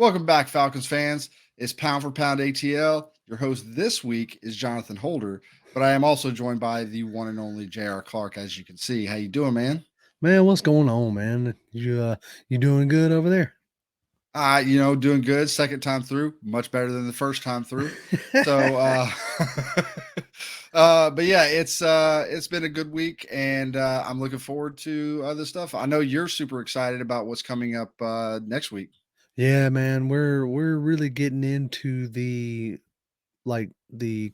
Welcome back, Falcons fans. It's Pound for Pound ATL. Your host this week is Jonathan Holder, but I am also joined by the one and only J.R. Clark, as you can see. How you doing, man? Man, what's going on, man? You doing good over there? Doing good. Second time through, much better than the first time through. So, but yeah, it's been a good week, and I'm looking forward to other stuff. I know you're super excited about what's coming up next week. Yeah, man, we're really getting into the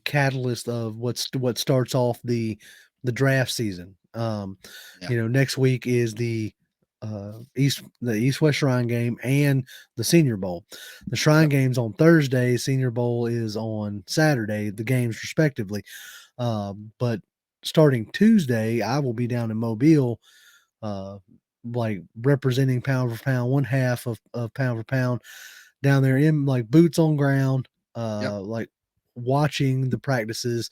catalyst of what starts off the draft season. Yeah. Next week is the East West Shrine game and the Senior Bowl. The Shrine Yep. game's on Thursday, Senior Bowl is on Saturday, the games respectively. But starting Tuesday, I will be down in Mobile, uh, like representing pound for pound, one half of pound for pound down there in like boots on ground, Yep. like watching the practices,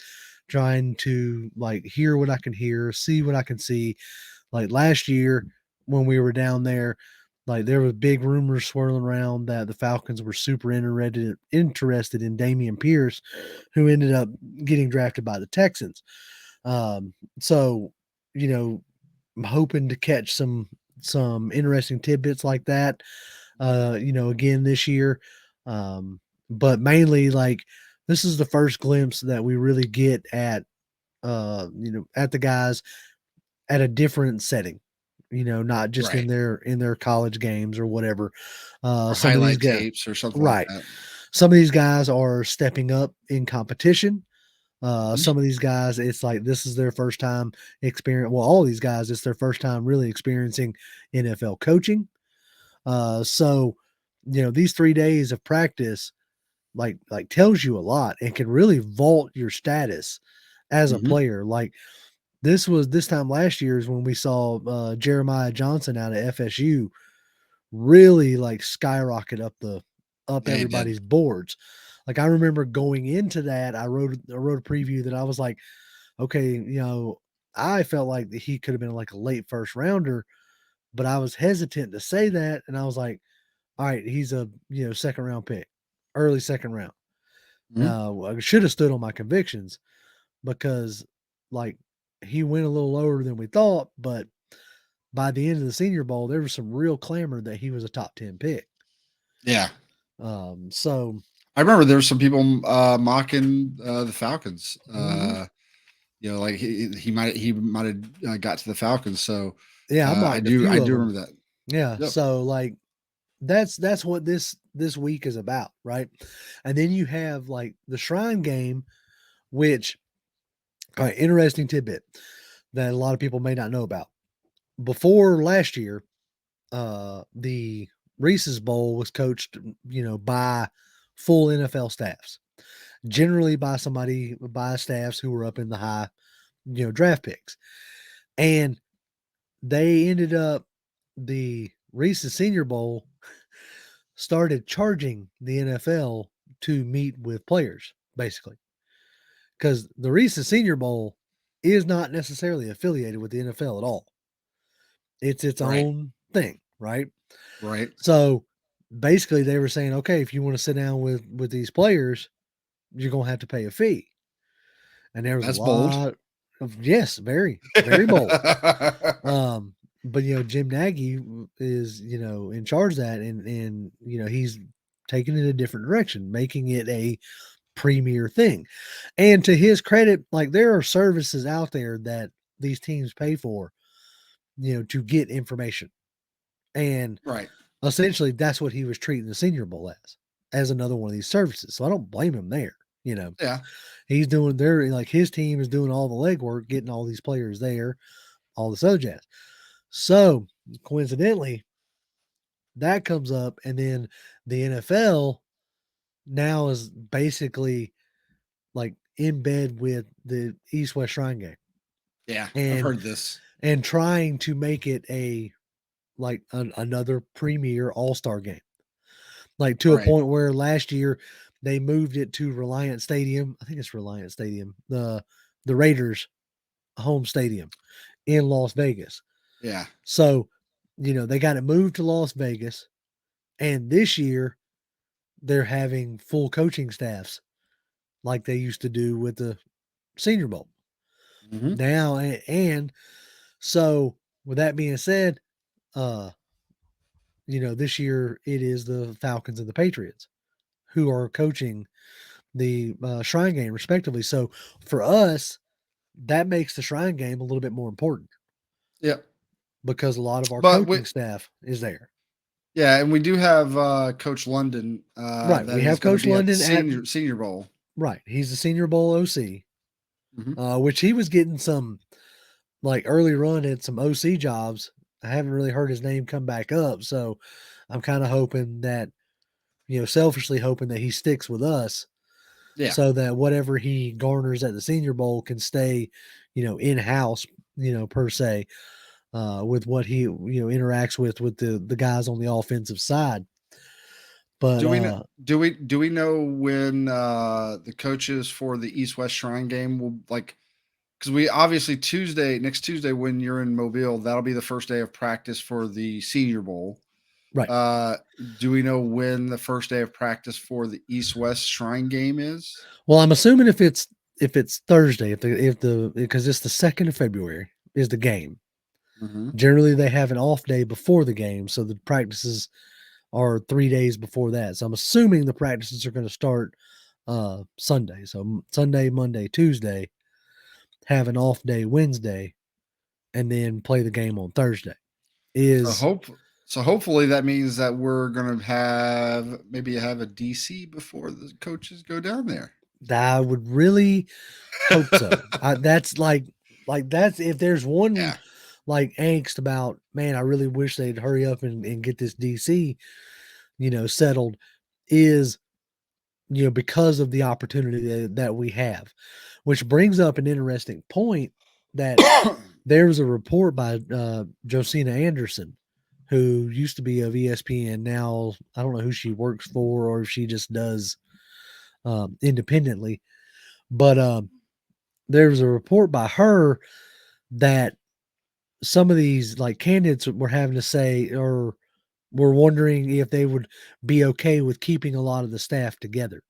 trying to like hear what I can hear, see what I can see. Like last year when we were down there, like there was big rumors swirling around that the Falcons were super interested in Damian Pierce, who ended up getting drafted by the Texans. So you know, I'm hoping to catch some interesting tidbits like that. Again this year. But mainly like this is the first glimpse that we really get at the guys at a different setting. Not just Right. in their college games or whatever. Or Some of these highlight guys, tapes or something like right? that. Some of these guys are stepping up in competition. Mhm. Some of these guys, it's like this is their first time experience. Well, all these guys, it's their first time really experiencing NFL coaching. So these 3 days of practice like tells you a lot and can really vault your status as a Mhm. player. Like this time last year is when we saw Jeremiah Johnson out of FSU really like skyrocket up Yeah, he did. everybody's boards. Like I remember going into that, I wrote a preview that I was like, okay, I felt like that he could have been like a late first rounder, but I was hesitant to say that, and I was like, all right, he's a second round pick, early second round. Mhm. I should have stood on my convictions because like he went a little lower than we thought, but by the end of the Senior Bowl, there was some real clamor that he was a top 10 pick. Yeah. So I remember there were some people mocking the Falcons. mhm. Like he might have got to the Falcons. So Yeah, I I mocked a do few I of do them. remember that. Yeah, Yep. so like that's what this week is about, right? And then you have like the Shrine game, which all right, interesting tidbit that a lot of people may not know about. Before last year, the Reese's Bowl was coached, by full NFL staffs, generally by staffs who were up in the high, draft picks. And they ended up the Reese's Senior Bowl started charging the NFL to meet with players, basically. Because the Reese's Senior Bowl is not necessarily affiliated with the NFL at all. It's its Right. own thing, right? Right. So basically they were saying, okay, if you want to sit down with these players, you're gonna have to pay a fee. And there was a That's bold. lot of yes, very, very bold. Um, but Jim Nagy is, in charge of that and he's taking it a different direction, making it a premier thing. And to his credit, like there are services out there that these teams pay for, to get information. And Right. essentially that's what he was treating the Senior Bowl as another one of these services. So I don't blame him there. Yeah. He's doing there like his team is doing all the legwork, getting all these players there, all this other jazz. So coincidentally, that comes up, and then the NFL now is basically like in bed with the East West Shrine game Yeah. I've and heard this. trying to make it a like another premier all-star game. Like to a Right. point where last year they moved it to Reliant Stadium. I think it's Reliant Stadium, the Raiders home stadium in Las Vegas. Yeah. So, they got it moved to Las Vegas. And this year, they're having full coaching staffs like they used to do with the Senior Bowl Mhm. now. And so, with that being said, uh, this year it is the Falcons and the Patriots who are coaching the Shrine Game, respectively. So, for us, that makes the Shrine Game a little bit more important Yeah. because a lot of our But we coaching staff is there. yeah, and we do have Coach London Right. that We is have going to Coach be at the London at senior bowl. right. He's the Senior Bowl OC, Mhm. which he was getting some like early run at some OC jobs. I haven't really heard his name come back up, so I'm kind of hoping that selfishly hoping that he sticks with us, Yeah. so that whatever he garners at the Senior Bowl can stay, in house, per se, with what he interacts with the guys on the offensive side. But Do we know? Do we know when the coaches for the East West Shrine game will like? Because we obviously next Tuesday when you're in Mobile, that'll be the first day of practice for the Senior Bowl. right. Uh, do we know when the first day of practice for the East West Shrine game is? Well, I'm assuming if it's Thursday, if the because it's the 2nd of February is the game. Hmm. Generally, they have an off day before the game, so the practices are 3 days before that. So I'm assuming the practices are going to start Sunday. So Sunday, Monday, Tuesday, have an off day Wednesday, and then play the game on Thursday. So Is hope so hopefully that means that we're gonna have a DC before the coaches go down there. I would really hope so. That's like that's if there's one Yeah. like angst about, man, I really wish they'd hurry up and get this DC, settled, is because of the opportunity that we have, which brings up an interesting point that there was a report by Josina Anderson, who used to be of ESPN. Now I don't know who she works for or if she just does independently, but there was a report by her that some of these like candidates were having to say or were wondering if they would be okay with keeping a lot of the staff together.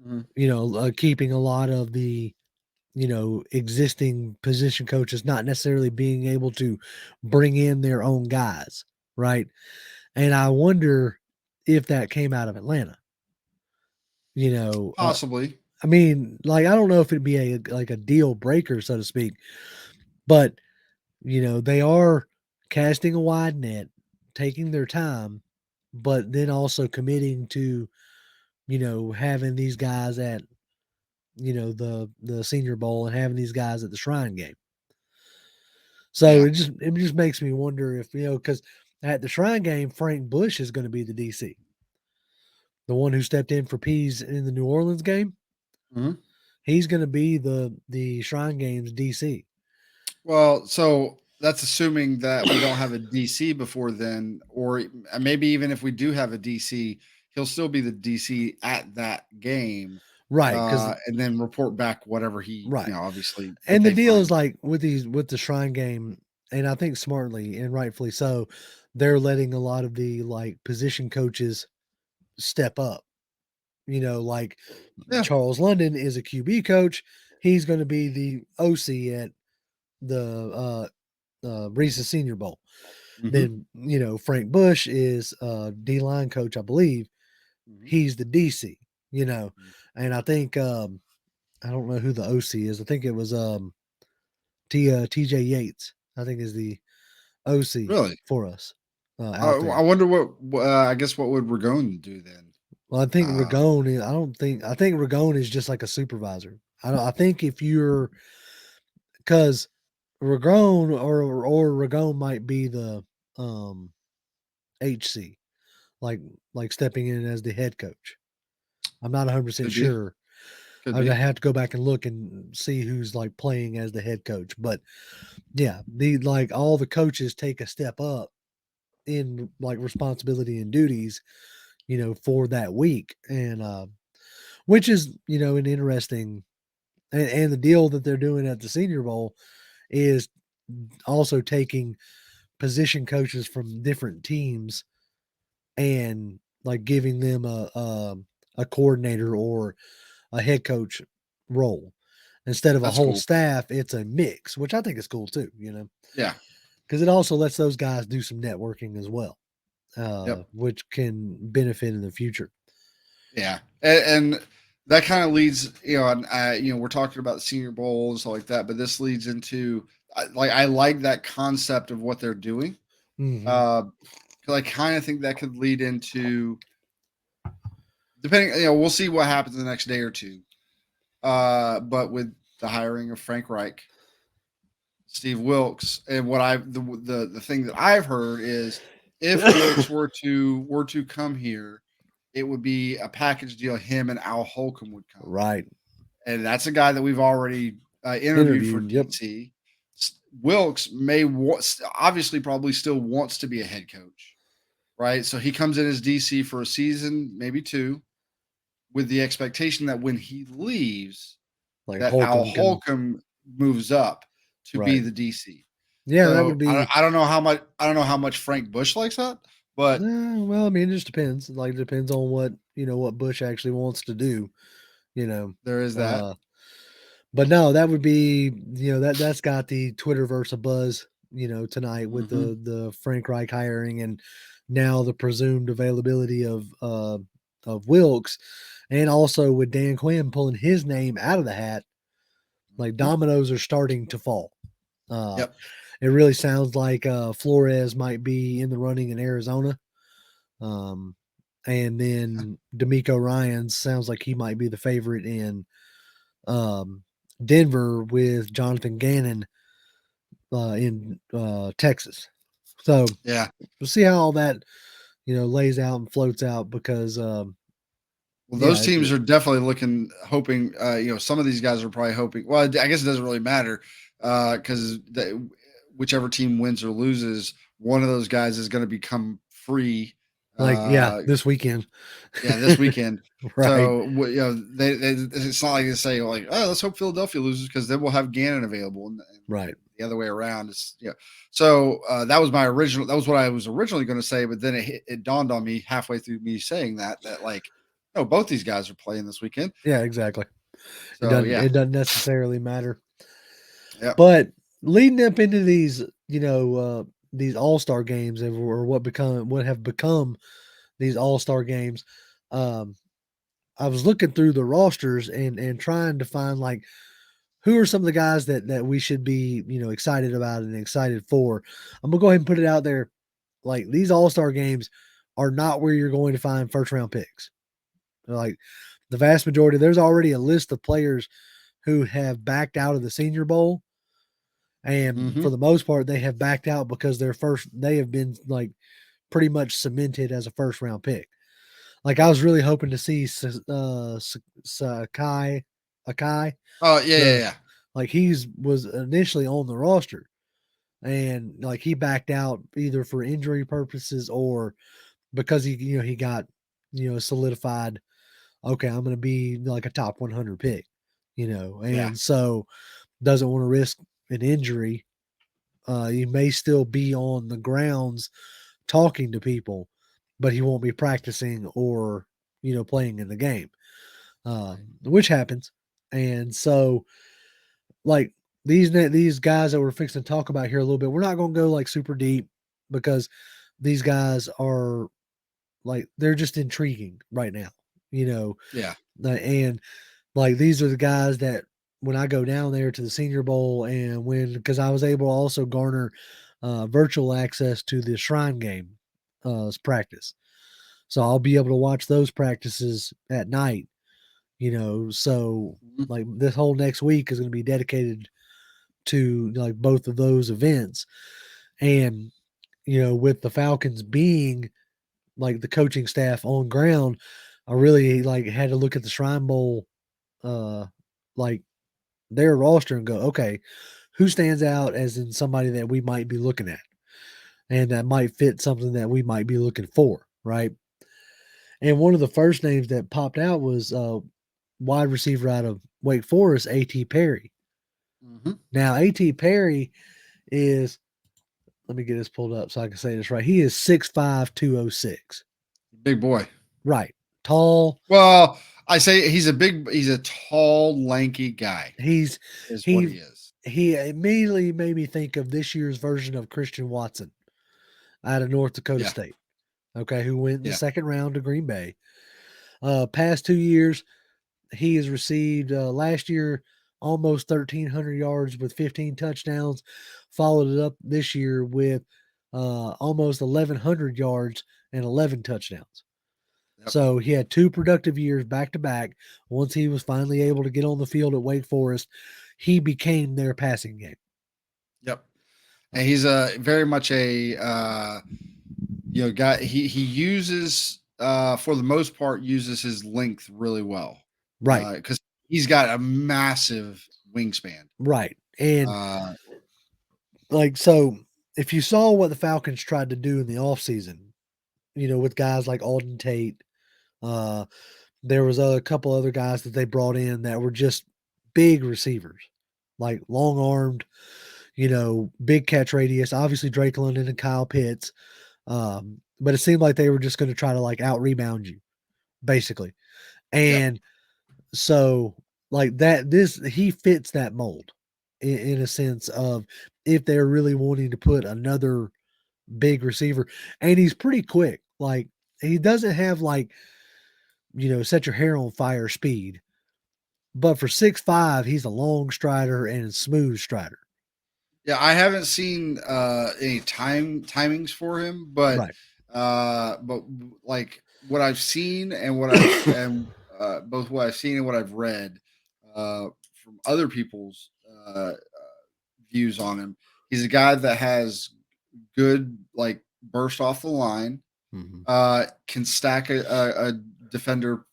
Mhm. Keeping a lot of the existing position coaches not necessarily being able to bring in their own guys, right? And I wonder if that came out of Atlanta. You know, uh, Possibly. I mean, like I don't know if it'd be like a deal breaker, so to speak, but they are casting a wide net, taking their time, but then also committing to having these guys at the Senior Bowl and having these guys at the Shrine Game. So Yeah. it just makes me wonder if because at the Shrine Game, Frank Bush is going to be the DC, the one who stepped in for Pease in the New Orleans game. Mhm. He's going to be the Shrine Game's DC. Well, so that's assuming that we don't have a DC before then, or maybe even if we do have a DC, he'll still be the DC at that game, Right, because and then report back whatever he, right. obviously what And the they deal is find. like with the Shrine Game, and I think smartly and rightfully so, they're letting a lot of the like position coaches step up. Like Yeah. Charles London is a QB coach. He's going to be the OC at the Reese's Senior Bowl. Hmm. Then, Frank Bush is a D line coach, I believe. Hmm. He's the DC, and I think, I don't know who the OC is. I think it was TJ Yates, I think is the OC Really? for us out I there. wonder I guess what would Ragone do then? Well, I think Uh, Ragone, I think Ragone is just like a supervisor. I think if you're, because Ragone or Ragone might be the um HC, like stepping in as the head coach. I'm not 100% could be, sure. could I would be. have to go back and look and see who's like playing as the head coach. But yeah, the like all the coaches take a step up in like responsibility and duties, for that week. And which is, an interesting and the deal that they're doing at the Senior Bowl is also taking position coaches from different teams and like giving them a coordinator or a head coach role instead of a That's whole cool. staff. It's a mix, which I think is cool too. Yeah. Because it also lets those guys do some networking as well, Yep. which can benefit in the future. Yeah. And that kind of leads, and we're talking about the Senior Bowl and stuff like that, but this leads into I like that concept of what they're doing. Hmm. Uh, because I kind of think that could lead into depending. We'll see what happens the next day or two. But with the hiring of Frank Reich, Steve Wilkes, and what I've the thing that I've heard is if Wilkes were to come here, it would be a package deal. Him and Al Holcomb would come, Right. and that's a guy that we've already interviewed for Interviewed. Yep. DC. Wilkes obviously probably still wants to be a head coach, right? So he comes in as DC for a season, maybe two, with the expectation that when he leaves, Like that Al Holcomb can. Holcomb moves up to be Right. the DC. Yeah, that would So be. I don't know how much Frank Bush likes that, but Well, I mean, it just depends. Like, it depends on what Bush actually wants to do. You know, there is that. uh, but no, that would be that's got the Twitterverse a buzz. Tonight with Hmm. the Frank Reich hiring and now the presumed availability of Wilkes, and also with Dan Quinn pulling his name out of the hat, like Hmm. dominoes are starting to fall. Uh, Yep. it really sounds like Flores might be in the running in Arizona. Um, and then D'Amico Ryans sounds like he might be the favorite in um, Denver with Jonathan Gannon in Texas. So Yeah. we'll see how all that lays out and floats out because Well, those yeah, teams are definitely hoping. Some of these guys are probably hoping. Well, I guess it doesn't really matter because whichever team wins or loses, one of those guys is going to become free. like yeah, Uh, this weekend. yeah, this weekend. Right, So it's not like they say like, oh, let's hope Philadelphia loses because then we'll have Gannon available, and right. the other way around. So that was my original. That was what I was originally going to say, but then it dawned on me halfway through me saying that like, no, both these guys are playing this weekend. Yeah, exactly. It So doesn't yeah, it doesn't necessarily matter. yep. But leading up into these all-star games or what have become these all-star games, um, I was looking through the rosters and trying to find like who are some of the guys that we should be, excited about and excited for. I'm gonna go ahead and put it out there. Like these all-star games are not where you're going to find first round picks. Like the vast majority, there's already a list of players who have backed out of the Senior Bowl. And Mm-hmm. for the most part, they have backed out because they have been like pretty much cemented as a first round pick. Like I was really hoping to see Sakai Akai, Oh yeah, yeah, the yeah. like was initially on the roster and like he backed out either for injury purposes or because he got solidified. Okay, I'm going to be like a top 100 pick, Yeah. and so doesn't want to risk an injury. He may still be on the grounds talking to people, but he won't be practicing or playing in the game, Right. which happens. And so, like these guys that we're fixing to talk about here a little bit, we're not going to go like super deep because these guys are like they're just intriguing right now, you know, Yeah. and like these are the guys that when I go down there to the Senior Bowl and because I was able to also garner virtual access to the Shrine game practice, so I'll be able to watch those practices at night. So Mhm. like this whole next week is going to be dedicated to like both of those events, and with the Falcons being like the coaching staff on ground, I really like had to look at the Shrine Bowl uh like their roster and go, okay, who stands out as in somebody that we might be looking at and that might fit something that we might be looking for, right? And one of the first names that popped out was wide receiver out of Wake Forest, A.T. Perry. Mhm. Now, A.T. Perry is, let me get this pulled up so I can say this right. He is 6'5", 206. Big boy. Right. Tall. Well, I say he's a tall, lanky guy, He's is what he he is. he immediately made me think of this year's version of Christian Watson out of North Dakota Yeah, State. Okay, who went in the yeah, second round to Green Bay. Past 2 years, he has received last year almost 1,300 yards with 15 touchdowns. Followed it up this year with almost 1,100 yards and 11 touchdowns. yep, So he had 2 productive years back to back. Once he was finally able to get on the field at Wake Forest, he became their passing game. yep. And he's a very much a guy. He uses for the most part uses his length really well Right, because he's got a massive wingspan. right. And Uh, like, so if you saw what the Falcons tried to do in the offseason, with guys like Alden Tate, uh, there was a couple other guys that they brought in that were just big receivers, like long armed, big catch radius. Obviously, Drake London and Kyle Pitts. But it seemed like they were just going to try to like out rebound you, basically. yep, And so, like that, he fits that mold in a sense of if they're really wanting to put another big receiver, and he's pretty quick. Like he doesn't have like set your hair on fire speed, but for 6'5", he's a long strider and a smooth strider. yeah. I haven't seen any timings for him, Right. but like what I've seen and what I've and both what I've seen and what I've read from other people's views on him. He's a guy that has good like burst off the line, Mhm. can stack a defender,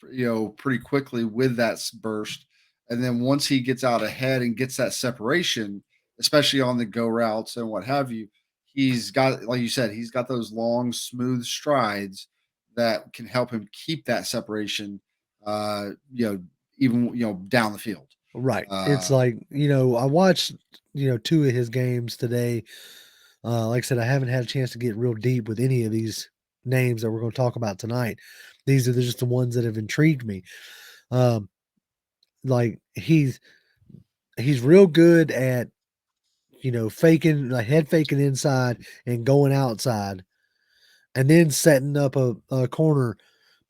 pretty quickly with that burst. And then once he gets out ahead and gets that separation, especially on the go routes and what have you, he's got, like you said, he's got those long, smooth strides that can help him keep that separation, uh, you know, even, down the field. Right. It's Uh, like, I watched, 2 of his games today. Like I said, I haven't had a chance to get real deep with any of these names that we're going to talk about tonight. These are just the ones that have intrigued me. Um, like he's real good at, faking, like head faking inside and going outside and then setting up a corner,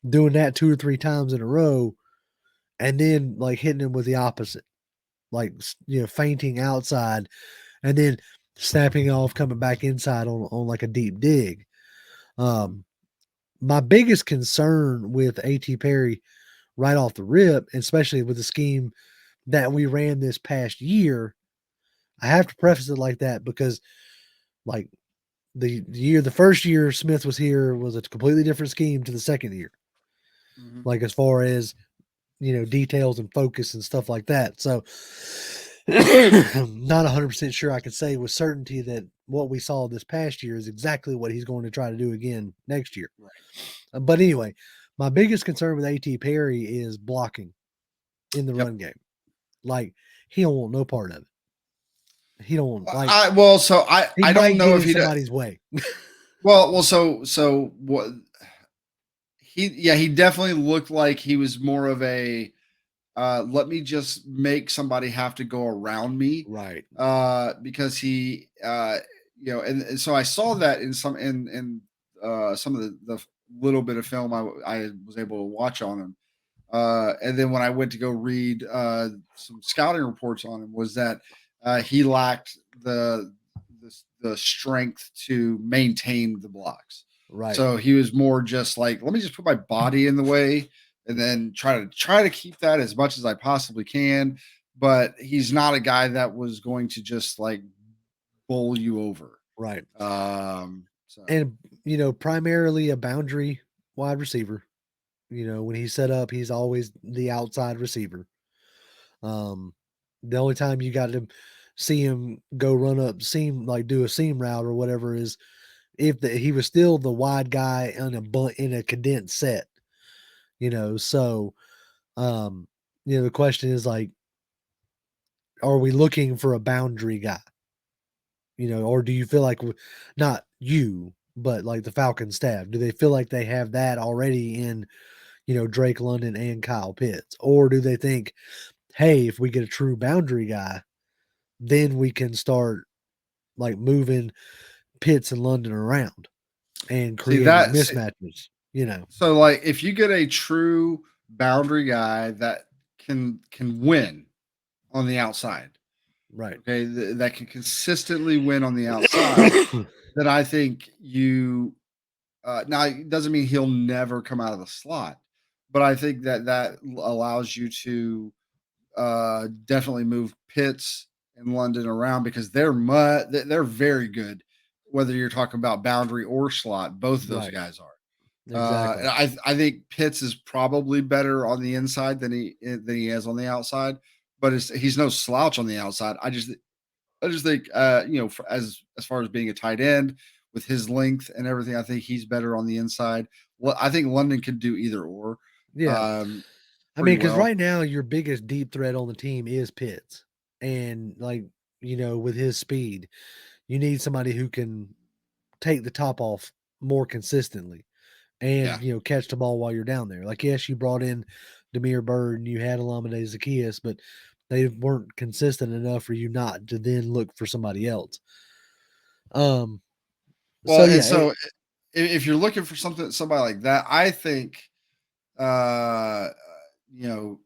doing that 2 or 3 times in a row, and then like hitting him with the opposite, like, feinting outside and then snapping off, coming back inside on like a deep dig. Um, my biggest concern with A.T. Perry right off the rip, especially with the scheme that we ran this past year, I have to preface it like that because, like, the first year Smith was here was a completely different scheme to the second year, mhm. like as far as details and focus and stuff like that. So, I'm not 100% sure I can say with certainty that what we saw this past year is exactly what he's going to try to do again next year. Right. But anyway, my biggest concern with A.T. Perry is blocking in the Yep. run game. Like he don't want no part of it. He don't want like I he don't might know get if in he. somebody's way. So what he definitely looked like he was more of a let me just make somebody have to go around me Right. because and so I saw that in some of the little bit of film I was able to watch on him. And then when I went to go read some scouting reports on him, was that he lacked the strength to maintain the blocks. Right. So he was more just like, let me just put my body in the way and then try to keep that as much as I possibly can. But he's not a guy that was going to just like bowl you over. Right. So And primarily a boundary wide receiver. When he's set up, he's always the outside receiver. Um, the only time you got to see him go run up seam, like do a seam route or whatever, is if he was still the wide guy in a condensed set. So the question is like, are we looking for a boundary guy? Or do you feel like not you? but like the Falcons staff, do they feel like they have that already in, Drake London and Kyle Pitts? Or do they think, hey, if we get a true boundary guy, then we can start like moving Pitts and London around and See creating that? mismatches? So like if you get a true boundary guy that can win on the outside, Right. okay, that can consistently win on the outside, then I think you now it doesn't mean he'll never come out of the slot, but I think that allows you to definitely move Pitts and London around because they're very good, whether you're talking about boundary or slot. Both of those Right. guys are. Exactly. I think Pitts is probably better on the inside than he is on the outside, but he's no slouch on the outside. I just think as far as being a tight end with his length and everything, I think he's better on the inside. Well, I think London could do either or Yeah. um, I pretty mean, because well. right now your biggest deep threat on the team is Pitts. And like, with his speed, you need somebody who can take the top off more consistently Yeah. and, catch the ball while you're down there. Like, yes, you brought in Demir Bird and you had Alameda Zacchaeus, but they weren't consistent enough for you not to then look for somebody else. Um, Well, so and yeah, so if you're looking for somebody like that, I think uh you know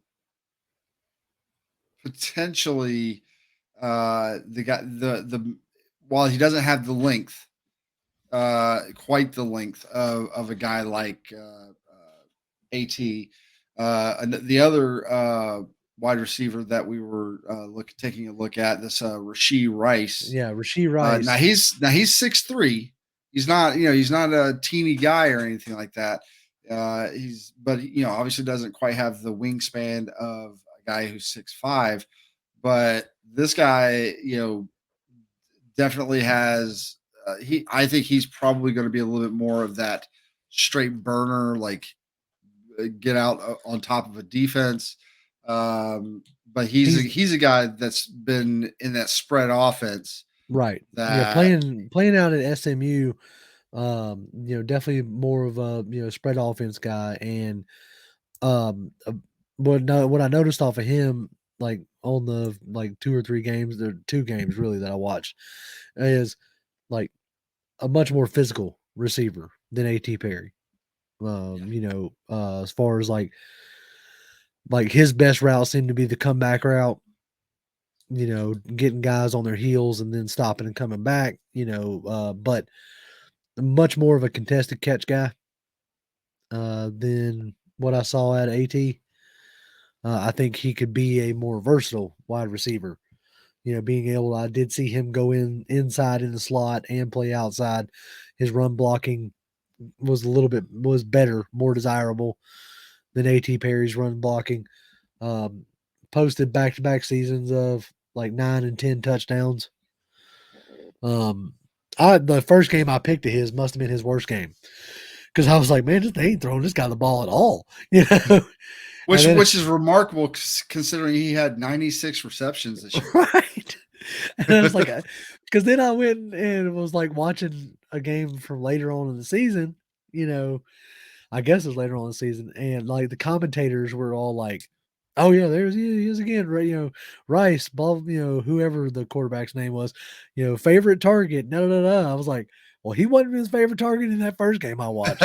potentially the guy the while he doesn't have the length quite the length of a guy like AT the other wide receiver that we were taking a look at this Rasheed Rice. yeah, Rasheed Rice. Now he's 6'3". He's not, he's not a teeny guy or anything like that. He's but obviously doesn't quite have the wingspan of a guy who's 6'5". But this guy, definitely has he I think he's probably going to be a little bit more of that straight burner, like get out on top of a defense. But He's he's a guy that's been in that spread offense right. Yeah, that playing out at SMU, definitely more of a spread offense guy, and uh, what I noticed off of him, like on the like 2 or 3 games, the 2 games really that I watched, is like a much more physical receiver than A.T. Perry. yeah. As far as like his best route seemed to be the comeback route. Getting guys on their heels and then stopping and coming back. But much more of a contested catch guy than what I saw at AT. I think he could be a more versatile wide receiver. Being able, I did see him go inside in the slot and play outside. His run blocking was better, more desirable than AT Perry's run blocking. Um, Posted back to back seasons of like 9 and 10 touchdowns. Um, the first game I picked of his must have been his worst game because I was like, man, they ain't throwing this guy the ball at all, And then Which is remarkable considering he had 96 receptions this year. right, and I was like, because then I went and was like watching a game from later on in the season. You know, I guess it was later on in the season, and like the commentators were all like, "Oh yeah, he is again, right? Rice, blah, whoever the quarterback's name was, favorite target." No, no, no. I was like, "Well, he wasn't his favorite target in that first game I watched.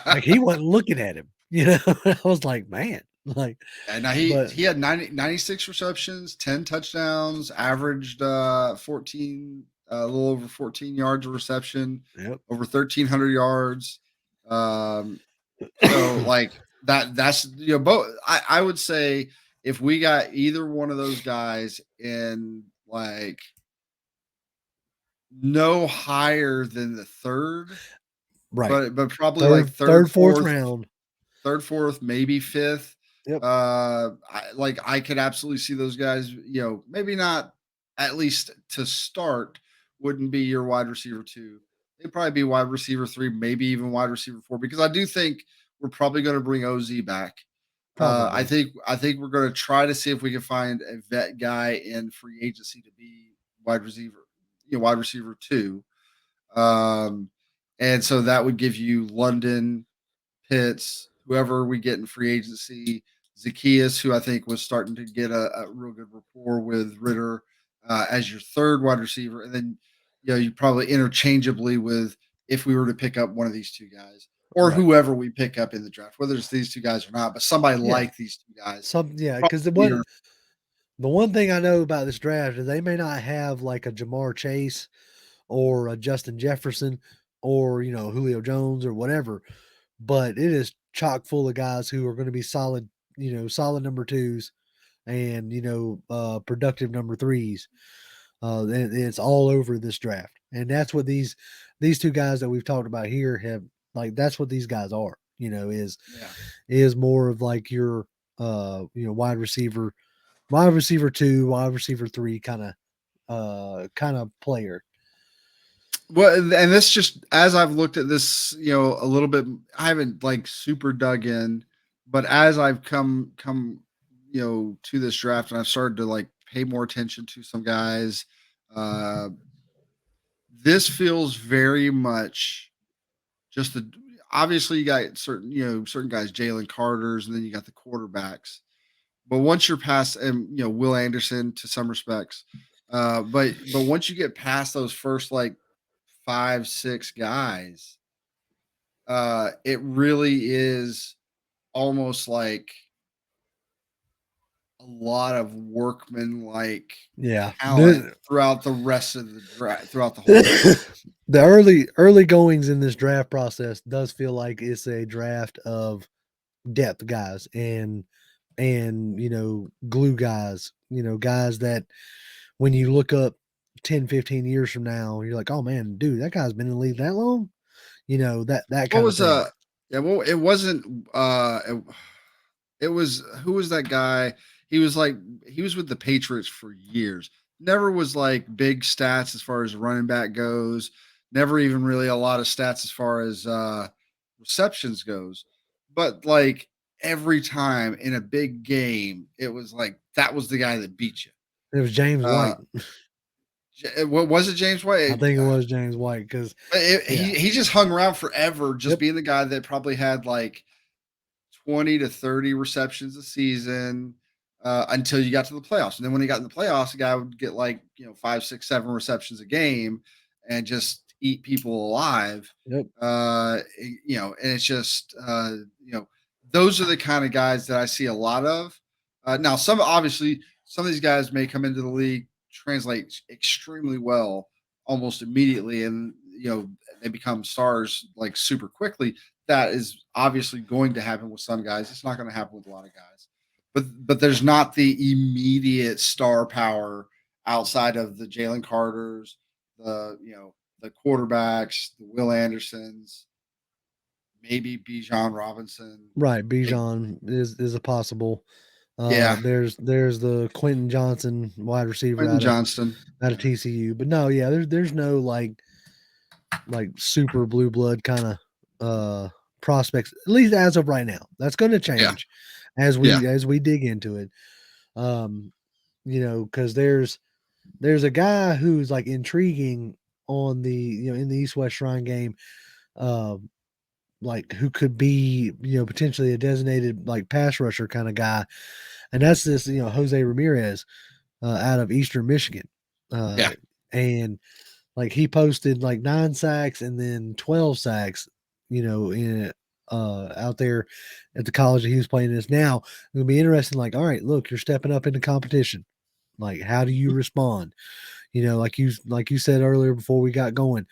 Like he wasn't looking at him." I was like, "Man, like," And now but he had 96 receptions, 10 touchdowns, averaged 14 a little over 14 yards of reception, yep, over 1300 yards. Um so like that's both I would say if we got either one of those guys in like no higher than the third, right, but probably like third, fourth round. third, fourth, maybe fifth. Yep, I could absolutely see those guys. Maybe not at least to start. Wouldn't be your wide receiver two. They'd probably be wide receiver three, maybe even wide receiver four. Because I do think we're probably going to bring OZ back. probably. I think we're going to try to see if we can find a vet guy in free agency to be wide receiver, wide receiver two. Um, And so that would give you London, Pitts, whoever we get in free agency, Zacchaeus, who I think was starting to get a real good rapport with Ritter as your third wide receiver, and then you probably interchangeably with if we were to pick up one of these two guys or Right. whoever we pick up in the draft, whether it's these two guys or not, but somebody Yeah. like these two guys. Yeah, Probably because be our- the one thing I know about this draft is they may not have like a Jamar Chase or a Justin Jefferson or Julio Jones or whatever, but it is chock full of guys who are going to be solid, solid number twos and productive number threes. And it's all over this draft, and that's what these two guys that we've talked about here have like. That's what these guys are. yeah. Is more of like your wide receiver two, wide receiver three kind of player. Well, and this just as I've looked at this, a little bit. I haven't like super dug in, but as I've come, to this draft, and I've started to like pay more attention to some guys. Uh, this feels very much just the. Obviously, you got certain guys, Jalen Carter's, and then you got the quarterbacks. But once you're past, and Will Anderson to some respects, but once you get past those first like 5, 6 guys, it really is almost like a lot of workman like Yeah, talent throughout the rest of the draft, throughout the whole draft. the early goings in this draft process does feel like it's a draft of depth guys and glue guys, guys that when you look up 10-15 years from now, you're like, oh man, dude, that guy's been in the league that long, that What kind of was thing. yeah, well, it wasn't it was who was that guy? He was with the Patriots for years. Never was like big stats as far as running back goes. Never even really a lot of stats as far as receptions goes. But like every time in a big game, it was like that was the guy that beat you. It was James Uh White. what was it, James I White? think it was James White because yeah, He just hung around forever, just yep, being the guy that probably had like 20 to 30 receptions a season until you got to the playoffs. And then when he got in the playoffs, the guy would get like, 5, 6, 7 receptions a game and just eat people alive. yep, And it's just, those are the kind of guys that I see a lot of. Now, obviously, some of these guys may come into the league, translate extremely well almost immediately, and, they become stars like super quickly. That is obviously going to happen with some guys. It's not going to happen with a lot of guys. But there's not the immediate star power outside of the Jalen Carters, the quarterbacks, the Will Andersons, maybe Bijan Robinson. right. Maybe, Bijan is a possible. yeah, There's the Quentin Johnson wide receiver Quentin Johnston. out of Yeah, TCU, but no, yeah, there's no like super blue blood kind of prospects, at least as of right now. That's going to yeah, change yeah, as we dig into it. Um, because there's a guy who's like intriguing on the in the East West Shrine game, um, like who could be potentially a designated like pass rusher kind of guy, and that's this Jose Ramirez out of Eastern Michigan, uh, yeah, and like he posted like 9 sacks and then 12 sacks, in out there at the college that he was playing this. Now it'll be interesting. Like, all right, look, you're stepping up into competition. Like, how do you respond? Like you said earlier before we got going,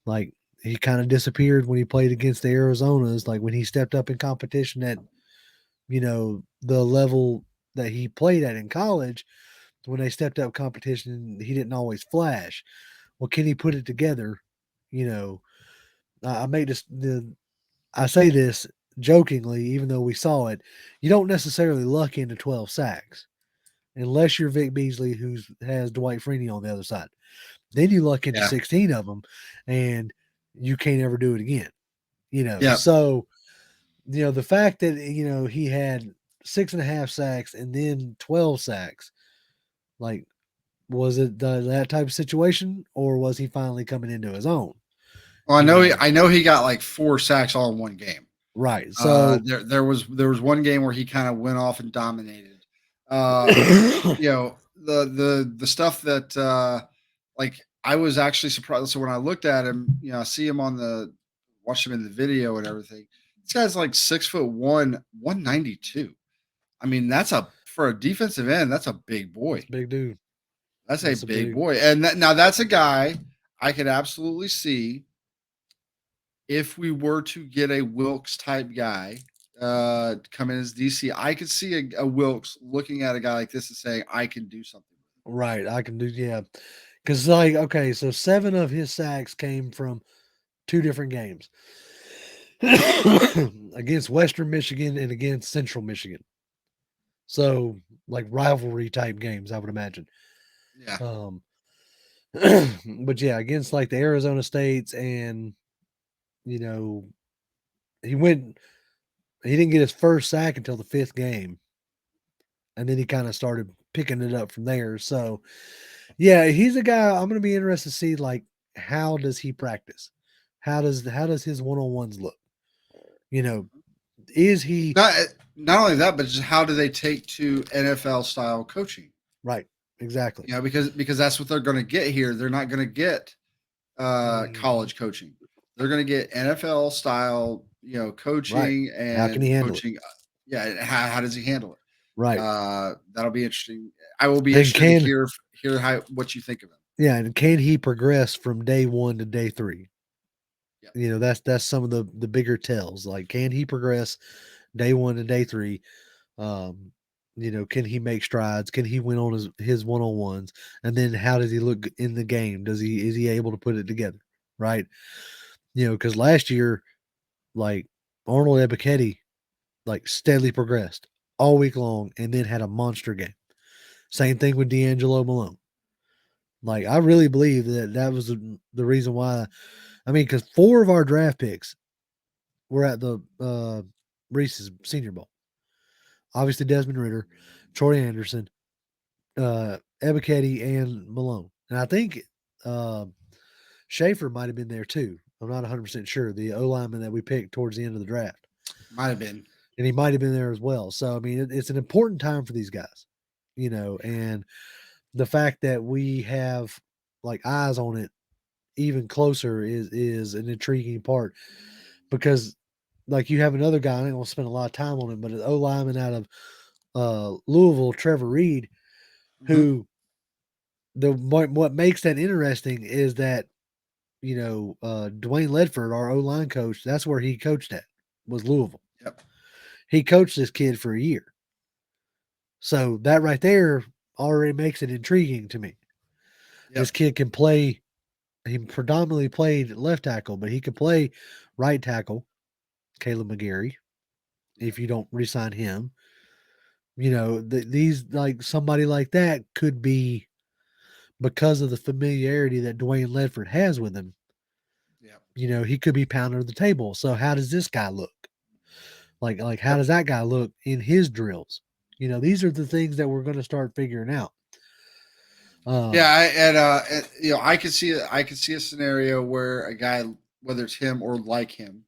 like he kind of disappeared when he played against the Arizonas. Like when he stepped up in competition at the level that he played at in college, when they stepped up competition, he didn't always flash. Well, can he put it together? You know, I made this. I say this jokingly, even though we saw it. You don't necessarily luck into 12 sacks unless you're Vic Beasley, who has Dwight Freeney on the other side. Then you luck into yeah, 16 of them, and you can't ever do it again. yeah, So the fact that he had 6.5 sacks and then 12 sacks, like was it that type of situation, or was he finally coming into his own? Well, you know. I know he got like 4 sacks all in one game. Right. So There was one game where he kind of went off and dominated. Uh, you know, the stuff that like I was actually surprised. So when I looked at him, you know, I see him on the watch him in the video and everything. This guy's like 6'1", 192. I mean, that's a for a defensive end, that's a big that's boy. a big dude. That's a That's a big big boy. And now that's a guy I could absolutely see if we were to get a Wilkes type guy come in as DC. I could see a Wilkes looking at a guy like this and saying, I can do something. right. I can do yeah. Because like okay, so 7 of his sacks came from 2 different games. Against Western Michigan and against Central Michigan. So like rivalry type games, I would imagine. Yeah. Um but yeah, against like the Arizona States and you know, he went he didn't get his first sack until the 5th game. And then he kind of started picking it up from there. So yeah, he's a guy I'm gonna be interested to see like how does he practice? How does his one-on-ones look? You know, is he Not not only that, but just how do they take to NFL style coaching? right? Exactly. You know, because that's what they're going to get here. They're not going to get Mhm. college coaching. They're going to get NFL style, you know, Right. coaching How can and he handle it? coaching. Yeah, how does he handle it? Right. That'll be interesting. I will be And interested to can hear how what you think of him. yeah, and can he progress from day 1 to day 3? Yeah, You know, that's some of the bigger tells. Like, can he progress day 1 to day 3? Um, you know, can he make strides? Can he win on his one-on-ones? And then how does he look in the game? Does he is he able to put it together? Right? You know, because last year, like Arnold Ebiketie, like steadily progressed all week long and then had a monster game. Same thing with D'Angelo Malone. Like, I really believe that that was the reason why. I mean, because 4 of our draft picks were at the Reese's Senior Bowl. Obviously, Desmond Ritter, Troy Anderson, Ebiketie, and Malone. And I think uh, Schaefer might have been there too. I'm not 100% sure. The O lineman that we picked towards the end of the draft. might have been. And he might have been there as well. So, I mean, it's an important time for these guys, you know, and the fact that we have like eyes on it even closer is an intriguing part because like you have another guy, I ain't gonna spend a lot of time on him, but an O lineman out of Louisville, Trevor Reed, Mhm. who what makes that interesting is that Dwayne Ledford, our O line coach, that's where he coached at was Louisville. Yep. He coached this kid for a year, so that right there already makes it intriguing to me. This Yep. kid can play. He predominantly played left tackle, but he could play right tackle. Caleb McGarry, Yep. if you don't resign him, these like somebody like that could be because of the familiarity that Dwayne Ledford has with him. Yep. He could be pounding the table. So how does this guy look? Like how Yep. does that guy look in his drills? These are the things that we're going to start figuring out. Yeah, Um, you know, I could see a scenario where a guy, whether it's him or like him,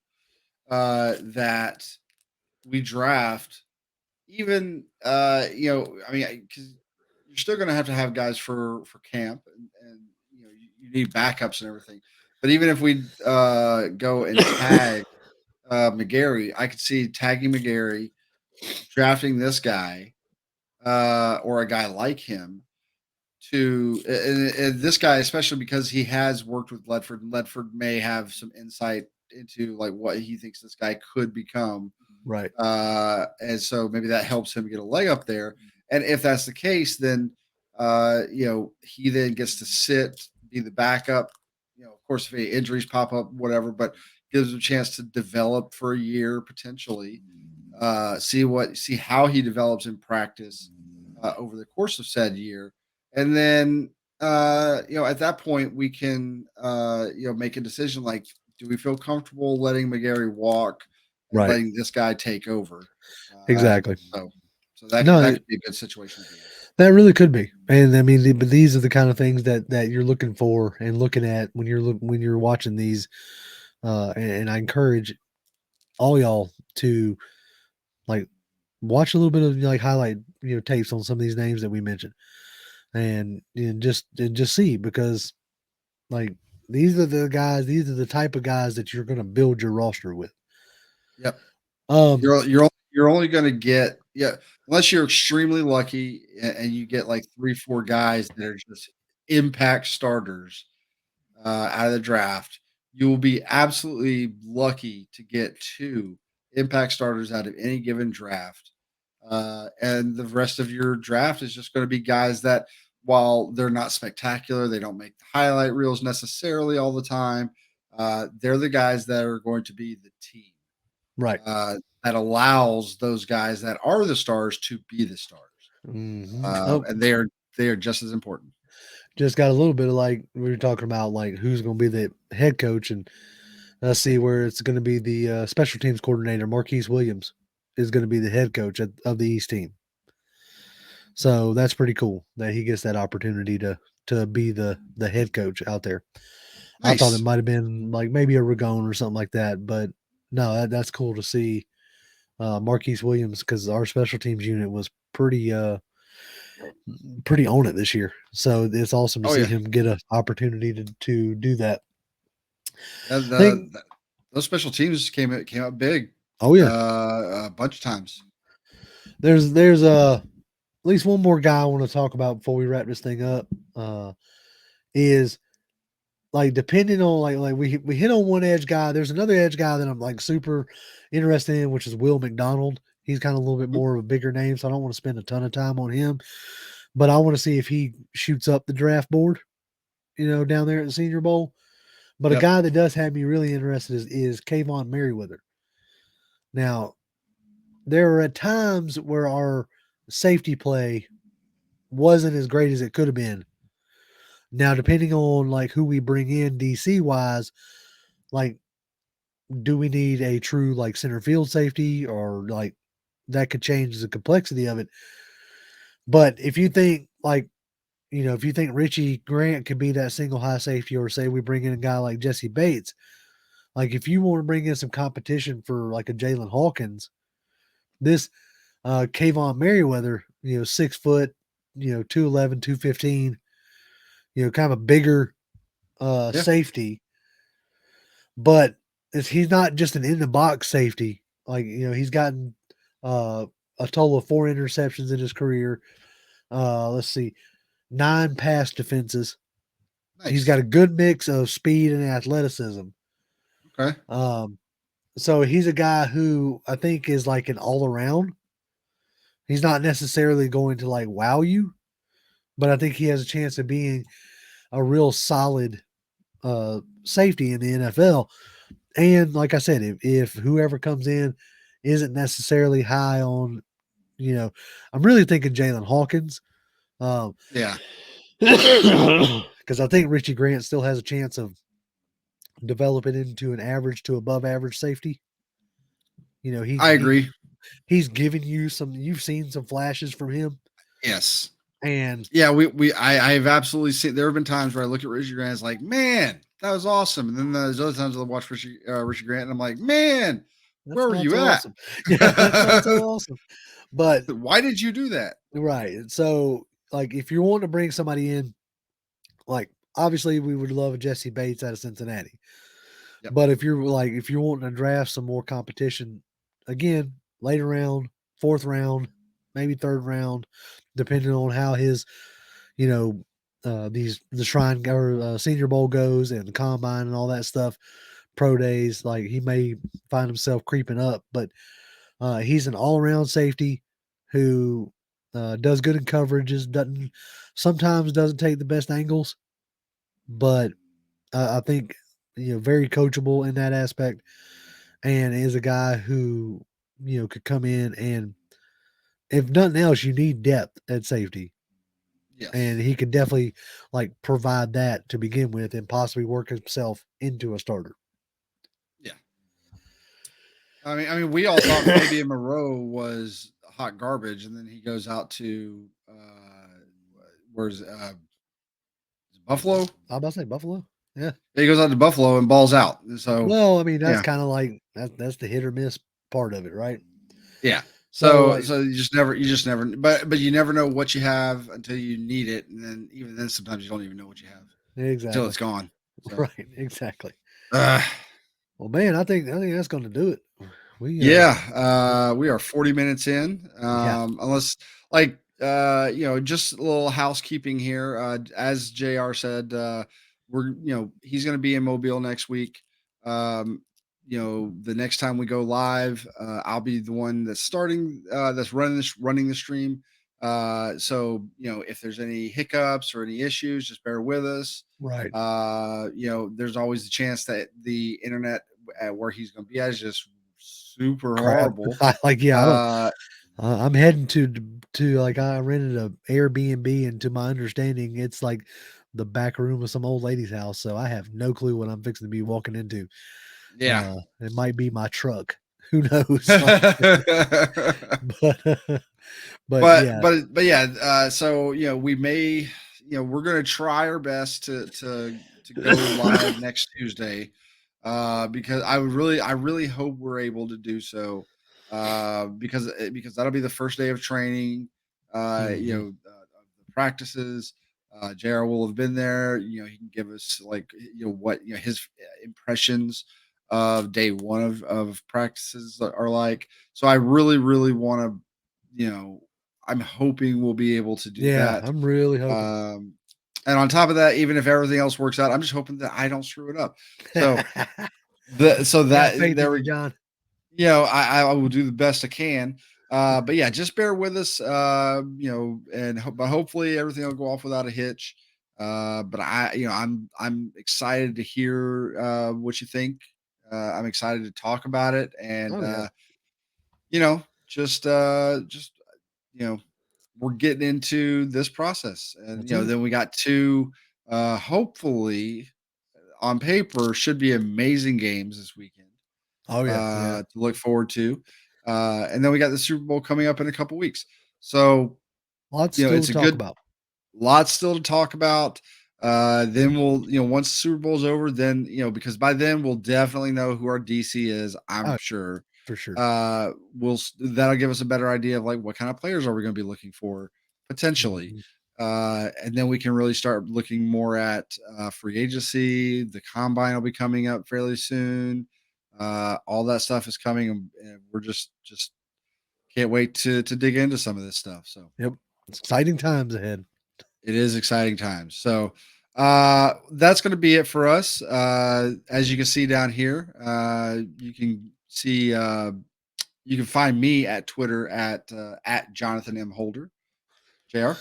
that we draft, even you know, I mean, because you're still going to have guys for camp, and you know, you need backups and everything. But even if we go and tag McGarry, I could see tagging McGarry, drafting this guy, or a guy like him and this guy, especially because he has worked with Ledford, and Ledford may have some insight into like what he thinks this guy could become. right, And so maybe that helps him get a leg up there. And if that's the case, then you know, he then gets to sit, be the backup. You know, of course, if any injuries pop up, whatever, but gives him a chance to develop for a year potentially. See how he develops in practice over the course of said year, and then you know, at that point we can you know, make a decision like, do we feel comfortable letting McGarry walk and right, letting this guy take over? exactly. So that No, could be a good situation to be in. that really could be, and I mean, but these are the kind of things that you're looking for and looking at when you're watching these. And I encourage all y'all to like watch a little bit of like highlight tapes on some of these names that we mentioned, and just see, because like these are the type of guys that you're going to build your roster with. Yep. Um, You're only going to get, yeah, unless you're extremely lucky and you get like 3 4 guys that are just impact starters out of the draft. You will be absolutely lucky to get 2 impact starters out of any given draft. And the rest of your draft is just going to be guys that, while they're not spectacular, they don't make the highlight reels necessarily all the time. They're the guys that are going to be the team right. that allows those guys that are the stars to be the stars. Oh, And they are just as important. just got a little bit of like we were talking about like who's going to be the head coach, and let's see where it's going to be the special teams coordinator Marquise Williams is going to be the head coach of the East team. So that's pretty cool that he gets that opportunity to be the head coach out there. I thought it Nice. might have been like maybe a Ragone or something like that, but no, that's cool to see Marquise Williams, because our special teams unit was pretty on it this year. So it's awesome to Oh see yeah. him get an opportunity to do that. Yeah, I think. those special teams came out big, Oh yeah, a bunch of times. there's at least one more guy I want to talk about before we wrap this thing up. Is like depending on like we hit on one edge guy. There's another edge guy that I'm like super interested in, which is Will McDonald. He's kind of a little bit Mhm. more of a bigger name, so I don't want to spend a ton of time on him. But I want to see if he shoots up the draft board, down there at the Senior Bowl. But a Yep. guy that does have me really interested is Kayvon Merriweather. Now, there are at times where our safety play wasn't as great as it could have been. Now, depending on like who we bring in DC wise, like do we need a true like center field safety, or like that could change the complexity of it. But if you think like, if you think Richie Grant could be that single high safety, or say we bring in a guy like Jesse Bates, like if you want to bring in some competition for like a Jalen Hawkins, this Kayvon Merriweather, 6 foot, 211, 215, kind of a bigger Yeah. safety, but he's not just an in the box safety. Like, he's gotten uh, a total of 4 interceptions in his career. Let's see, 9 pass defenses. He's got Nice. a good mix of speed and athleticism. Okay. Um, so he's a guy who I think is like an all around. He's not necessarily going to like wow you, but I think he has a chance of being a real solid safety in the NFL. And like I said, if whoever comes in isn't necessarily high on, I'm really thinking Jalen Hawkins, um, Yeah. because I think Richie Grant still has a chance of developing into an average to above average safety. He I he agree. he's given you some. You've seen some flashes from him, Yes. and Yeah, I've absolutely seen, there have been times where I look at Richie Grant, it's like, man, that was awesome. And then there's other times I watch Richie Grant and I'm like, man, that's where were not you so at? awesome. Yeah, that's not so awesome. But Why did you do that? right, so like if you want to bring somebody in, like obviously we would love a Jesse Bates out of Cincinnati. Yep. But if you're wanting to draft some more competition, again, later round, fourth round, maybe third round, depending on how his, you know, the Shrine or Senior Bowl goes and the combine and all that stuff, pro days, like he may find himself creeping up. But he's an all around safety who does good in coverages, doesn't sometimes doesn't take the best angles, but I think very coachable in that aspect, and is a guy who could come in, and if nothing else, you need depth at safety, and Yes. he could definitely like provide that to begin with, and possibly work himself into a starter. Yeah. We all thought Fabian Moreau was hot garbage, and then he goes out to where's Buffalo? I about to say Buffalo. Yeah. He goes out to Buffalo and balls out. So Well, I mean, that's yeah, kinda like that's the hit or miss part of it, right? yeah. So, So like you just never, but you never know what you have until you need it, and then even then sometimes you don't even know what you have until exactly. it's gone. So Right, exactly. uh, Well, man, I think that's gonna do it. We, yeah, w we are 40 minutes in. yeah, Unless like just a little housekeeping here. As JR said, he's gonna be in Mobile next week. Um, the next time we go live, I'll be the one that's running the stream. So if there's any hiccups or any issues, just bear with us. right. There's always the chance that the internet at where he's going to be at is just super Crap. horrible. I like, yeah, I don't Uh, I'm heading to like, I rented a Airbnb, and to my understanding, it's like the back room of some old lady's house, so I have no clue what I'm fixing to be walking into. yeah. It might be my truck. Who knows? Like, but but yeah. But yeah, so we may, we're gonna try our best to go live next Tuesday. Because I really hope we're able to do so. Because that'll be the first day of training, Mhm. of the practices. JR will have been there. He can give us like what his impressions of day one of practices are like. So I really, really want to, you know, I'm hoping we'll be able to do Yeah, that. I'm really hoping. Um, and on top of that, even if everything else works out, I'm just hoping that I don't screw it up. So I got that faith there in you, we, John. I will do the best I can. But yeah, just bear with us. But hopefully everything will go off without a hitch. But I'm excited to hear what you think. I'm excited to talk about it, and Oh, yeah. just you know, we're getting into this process, and That's it. then we got two, hopefully on paper should be amazing games this weekend Oh, yeah, yeah. to look forward to. And then we got the Super Bowl coming up in a couple weeks. So, Lots still it's to a talk good about. lot still to talk about. Then we'll, once the Super Bowl's over, then, because by then we'll definitely know who our DC is, I'm Oh, sure. for sure. That'll give us a better idea of like what kind of players are we going to be looking for potentially. Mhm. And then we can really start looking more at free agency. The combine will be coming up fairly soon. All that stuff is coming, and we're just can't wait to dig into some of this stuff. So Yep. It's exciting times ahead. it is exciting times. So that's going to be it for us. As you can see down here, you can see you can find me at Twitter at Jonathan M Holder. Jr.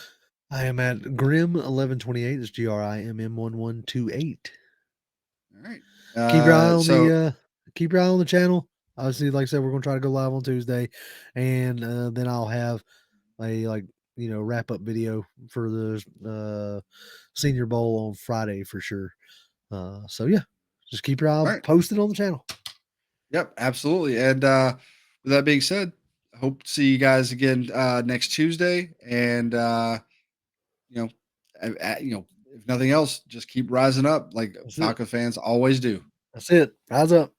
I am at Grim1128. It's GRIMM1128. All right. Keep your eye on the So keep your eye on the channel. Obviously, like I said, we're gonna try to go live on Tuesday, and then I'll have a wrap up video for the Senior Bowl on Friday for sure. So yeah, just keep your eye all right. posted on the channel. Yep, absolutely. And with that being said, I hope to see you guys again next Tuesday. And you know, if nothing else, just keep rising up like That's it. Falcon fans always do. That's it. Rise up.